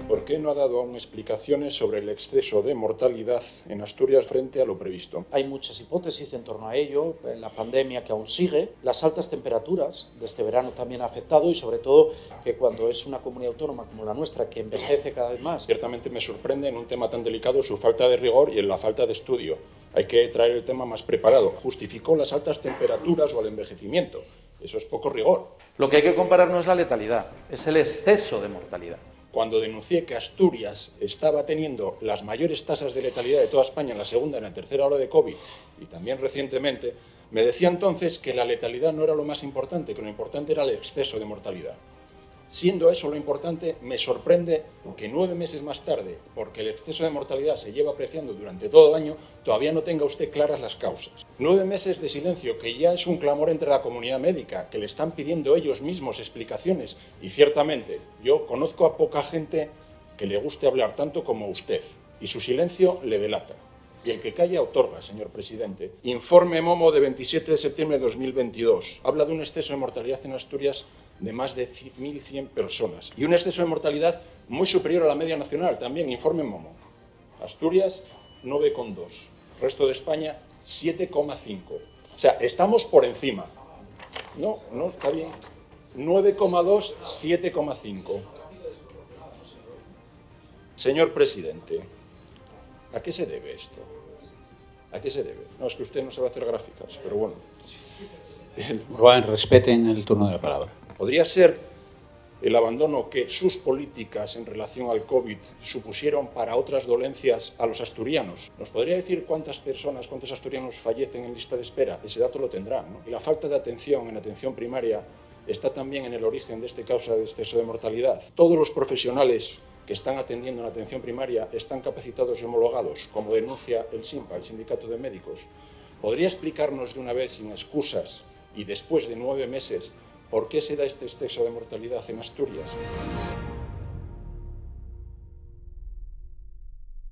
¿Por qué no ha dado aún explicaciones sobre el exceso de mortalidad en Asturias frente a lo previsto? Hay muchas hipótesis en torno a ello, la pandemia que aún sigue, las altas temperaturas de este verano también ha afectado y sobre todo que cuando es una comunidad autónoma como la nuestra que envejece cada vez más. Ciertamente me sorprende en un tema tan delicado su falta de rigor y en la falta de estudio. Hay que traer el tema más preparado. Justificó las altas temperaturas o el envejecimiento. Eso es poco rigor. Lo que hay que comparar no es la letalidad, es el exceso de mortalidad. Cuando denuncié que Asturias estaba teniendo las mayores tasas de letalidad de toda España en la segunda y en la tercera ola de COVID, y también recientemente, me decía entonces que la letalidad no era lo más importante, que lo importante era el exceso de mortalidad. Siendo eso lo importante, me sorprende que 9 meses más tarde, porque el exceso de mortalidad se lleva apreciando durante todo el año, todavía no tenga usted claras las causas. 9 meses de silencio, que ya es un clamor entre la comunidad médica, que le están pidiendo ellos mismos explicaciones. Y ciertamente, yo conozco a poca gente que le guste hablar tanto como usted, y su silencio le delata. Y el que calla otorga, señor presidente. Informe Momo de 27 de septiembre de 2022. Habla de un exceso de mortalidad en Asturias de más de 1.100 personas. Y un exceso de mortalidad muy superior a la media nacional, también informe Momo. Asturias, 9,2. Resto de España, 7,5. O sea, estamos por encima. No, está bien. 9,2, 7,5. Señor presidente, ¿a qué se debe esto? ¿A qué se debe? No, es que usted no sabe hacer gráficas, pero bueno. Rubén, respeten el turno de la palabra. ¿Podría ser el abandono que sus políticas en relación al COVID supusieron para otras dolencias a los asturianos? ¿Nos podría decir cuántas personas, cuántos asturianos fallecen en lista de espera? Ese dato lo tendrán, ¿no? Y la falta de atención en atención primaria está también en el origen de esta causa de exceso de mortalidad. Todos los profesionales que están atendiendo en la atención primaria están capacitados y homologados, como denuncia el SINPA, el Sindicato de Médicos. ¿Podría explicarnos de una vez, sin excusas, y después de 9 meses, por qué se da este exceso de mortalidad en Asturias?